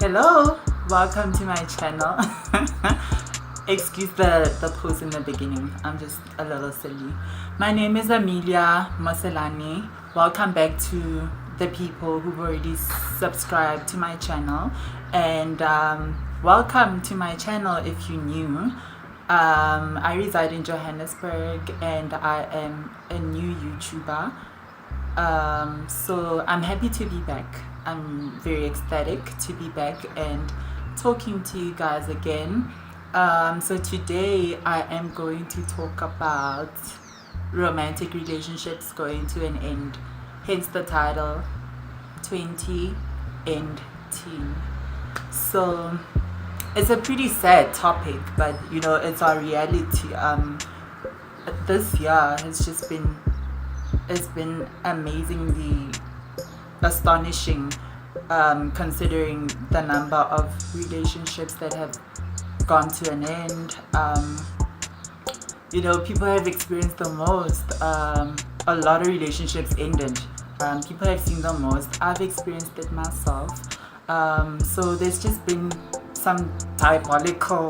Hello, welcome to my channel. Excuse the pause in the beginning, I'm just a little silly. My name is Amelia Moselani. Welcome back to the people who've already subscribed to my channel, and welcome to my channel if you're new. I reside in Johannesburg and I am a new YouTuber. So I'm happy to be back. I'm very ecstatic to be back and talking to you guys again. So today I am going to talk about romantic relationships going to an end, hence the title 20 End Teen. So it's a pretty sad topic, but you know, it's our reality. This year has just been, it's been amazingly astonishing, considering the number of relationships that have gone to an end. You know, people have experienced the most. A lot of relationships ended. People have seen the most. I've experienced it myself. So there's just been some diabolical,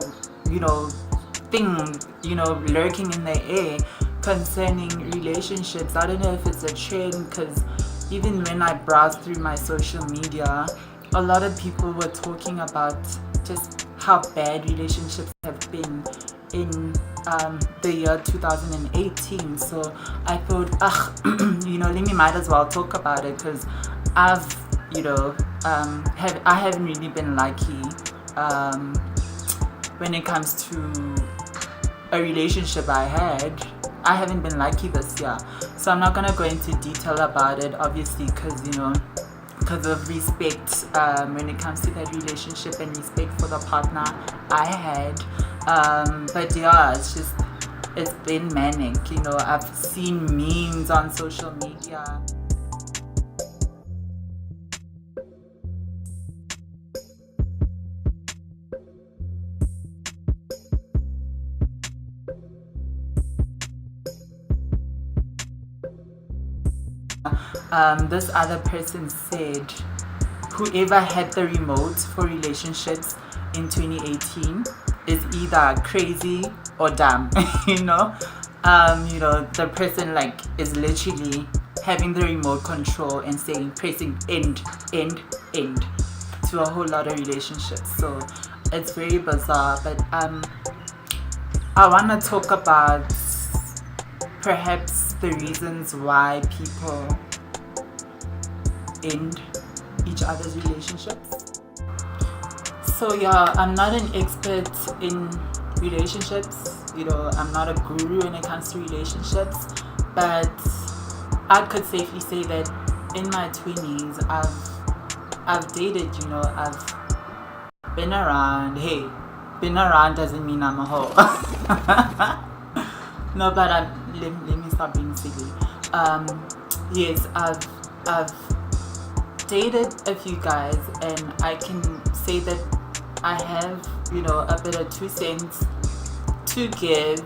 thing, lurking in the air concerning relationships. I don't know if it's a trend, because even when I browsed through my social media, a lot of people were talking about just how bad relationships have been in the year 2018. So I thought, let me might as well talk about it, because I've, I haven't really been lucky when it comes to a relationship I had. I haven't been lucky this year, so I'm not gonna go into detail about it, obviously, because of respect when it comes to that relationship and respect for the partner I had. But yeah, it's been manic. I've seen memes on social media. This other person said, whoever had the remote for relationships in 2018 is either crazy or dumb. The person is literally having the remote control and pressing end to a whole lot of relationships. So it's very bizarre, but I want to talk about perhaps the reasons why people end each other's relationships. So yeah, I'm not an expert in relationships. I'm not a guru when it comes to relationships, but I could safely say that in my 20s, I've dated. I've been around. Hey, been around doesn't mean I'm a hoe. No, but let me stop being silly. Yes, I've dated a few guys, and I can say that I have, a bit of 2 cents to give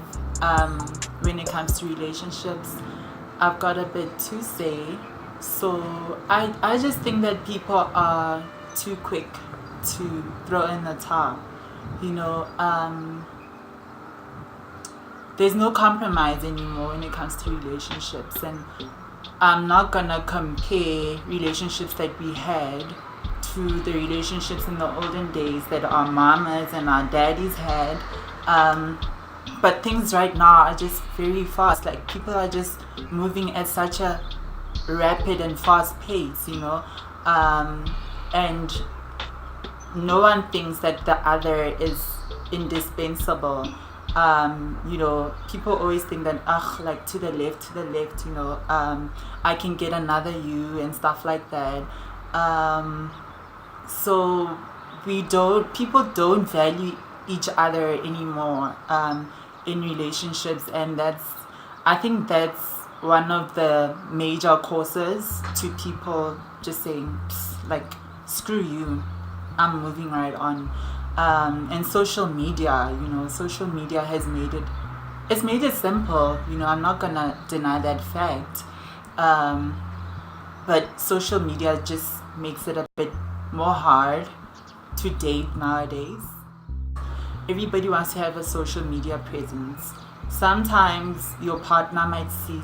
when it comes to relationships. I've got a bit to say. So I just think that people are too quick to throw in the towel. There's no compromise anymore when it comes to relationships, and I'm not gonna compare relationships that we had to the relationships in the olden days that our mamas and our daddies had. But things right now are just very fast. Like, people are just moving at such a rapid and fast pace, and no one thinks that the other is indispensable. People always think that, to the left, I can get another you and stuff like that. So people don't value each other anymore in relationships, and I think that's one of the major causes to people just saying, screw you, I'm moving right on. And social media has made it simple. I'm not gonna deny that fact. But social media just makes it a bit more hard to date nowadays. Everybody wants to have a social media presence. Sometimes your partner might see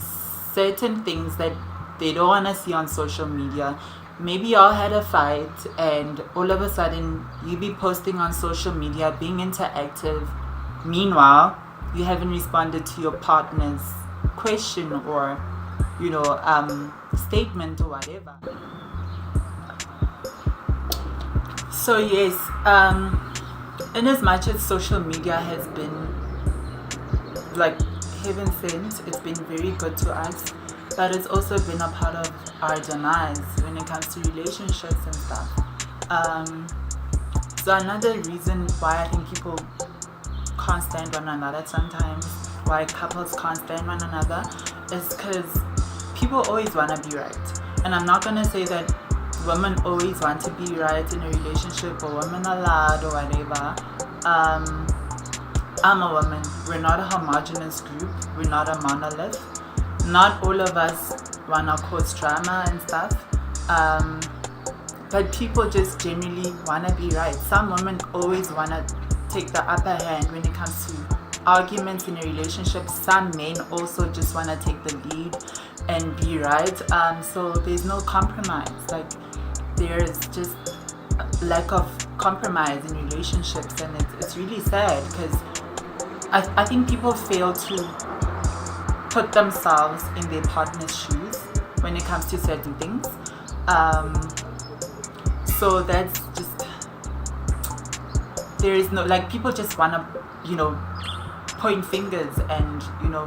certain things that they don't want to see on social media. Maybe y'all had a fight and all of a sudden you be posting on social media, being interactive. Meanwhile, you haven't responded to your partner's question or, statement or whatever. So yes, in as much as social media has been like heaven sent, it's been very good to us, but it's also been a part of our demise when it comes to relationships and stuff. So another reason why I think people can't stand one another sometimes, why couples can't stand one another, is because people always want to be right. And I'm not going to say that women always want to be right in a relationship or women are loud or whatever. I'm a woman. We're not a homogenous group. We're not a monolith. Not all of us want to cause drama and stuff. But people just generally want to be right. Some women always want to take the upper hand when it comes to arguments in a relationship. Some men also just want to take the lead and be right. So there's no compromise. Like, there's just lack of compromise in relationships, and it's really sad because I think people fail to put themselves in their partner's shoes when it comes to certain things. So that's just, there is no, like, people just want to, point fingers and,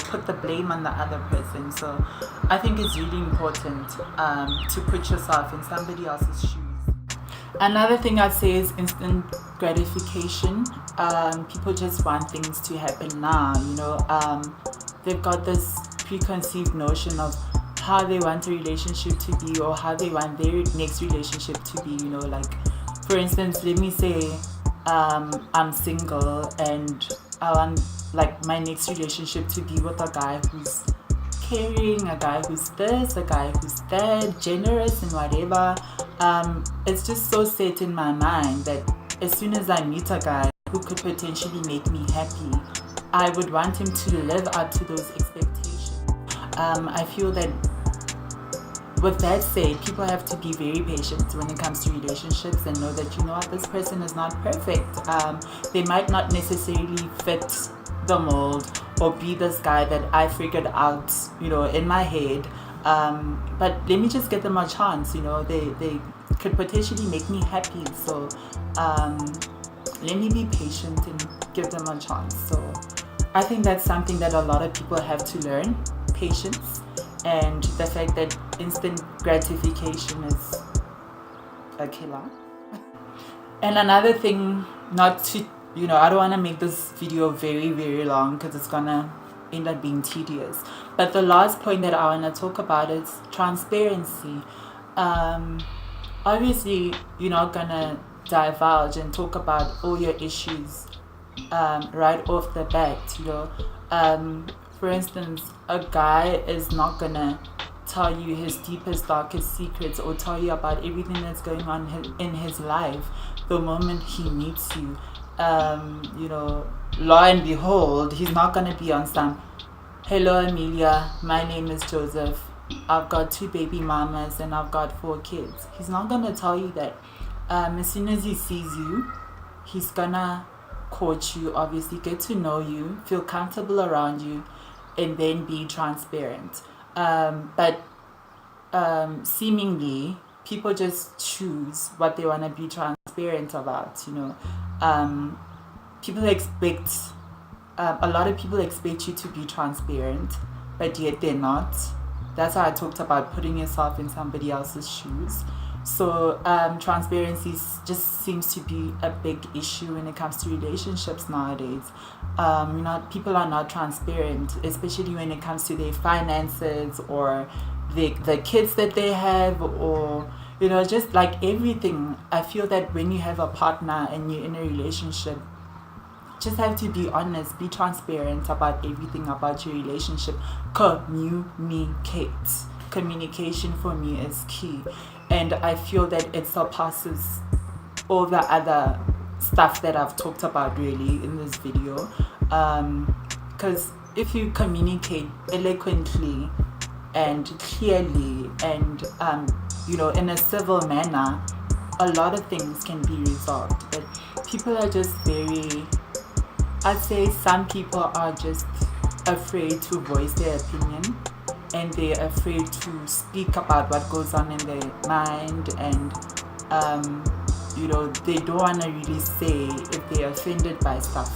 put the blame on the other person. So I think it's really important to put yourself in somebody else's shoes. Another thing I'd say is instant gratification. People just want things to happen now, they've got this preconceived notion of how they want a relationship to be or how they want their next relationship to be, like, for instance, let me say I'm single and I want, like, my next relationship to be with a guy who's caring, a guy who's this, a guy who's that, generous and whatever. It's just so set in my mind that as soon as I meet a guy who could potentially make me happy, I would want him to live up to those expectations. I feel that with that said, people have to be very patient when it comes to relationships and know that, this person is not perfect. They might not necessarily fit the mold or be this guy that I figured out, in my head. But let me just give them a chance, they could potentially make me happy. So let me be patient and give them a chance. So I think that's something that a lot of people have to learn, patience, and the fact that instant gratification is a killer. And another thing, not to, I don't want to make this video very, very long because it's gonna end up being tedious. But the last point that I want to talk about is transparency. Obviously, you're not gonna divulge and talk about all your issues right off the bat, for instance, a guy is not gonna tell you his deepest, darkest secrets or tell you about everything that's going on in his life the moment he meets you. Lo and behold, he's not gonna be on some, hello Amelia, my name is Joseph, I've got 2 baby mamas and I've got 4 kids. He's not gonna tell you that. As soon as he sees you, he's gonna court you, obviously get to know you, feel comfortable around you, and then be transparent. But seemingly, people just choose what they want to be transparent about, People expect, a lot of people expect you to be transparent, but yet they're not. That's why I talked about putting yourself in somebody else's shoes. So transparency just seems to be a big issue when it comes to relationships nowadays. People are not transparent, especially when it comes to their finances or the kids that they have, or just like everything. I feel that when you have a partner and you're in a relationship, just have to be honest, be transparent about everything about your relationship. Communicate. Communication for me is key, and I feel that it surpasses all the other stuff that I've talked about really in this video, because if you communicate eloquently and clearly and in a civil manner, a lot of things can be resolved. But people are just I'd say some people are just afraid to voice their opinion, and they're afraid to speak about what goes on in their mind, and they don't want to really say if they're offended by stuff.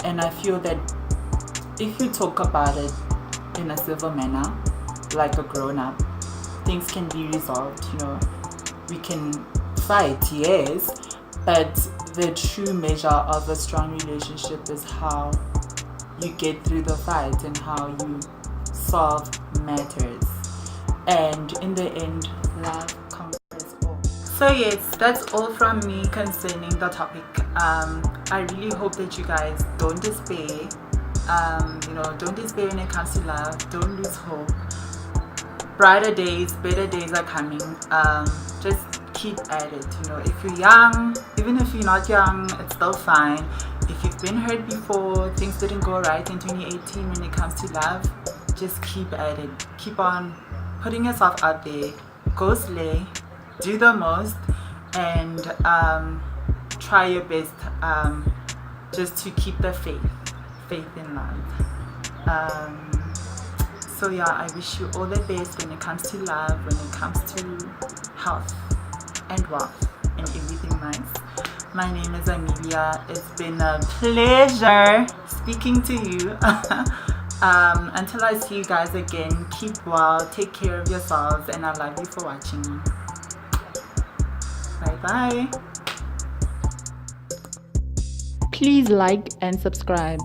And I feel that if you talk about it in a civil manner, like a grown-up, things can be resolved. We can fight, yes, but the true measure of a strong relationship is how you get through the fight and how you solve matters. And in the end, love conquers all. So yes, that's all from me concerning the topic. I really hope that you guys don't despair. Don't despair when it comes to love. Don't lose hope. Brighter days, better days are coming. Just keep at it. If you're young, even if you're not young, it's still fine. If you've been hurt before, things didn't go right in 2018 when it comes to love, just keep at it. Keep on putting yourself out there. Go slay, do the most, and try your best just to keep the faith in love. So yeah, I wish you all the best when it comes to love, when it comes to health and wealth and everything nice. My name is Amelia. It's been a pleasure speaking to you. Until I see you guys again, keep well, take care of yourselves, and I love you for watching. Bye bye. Please like and subscribe.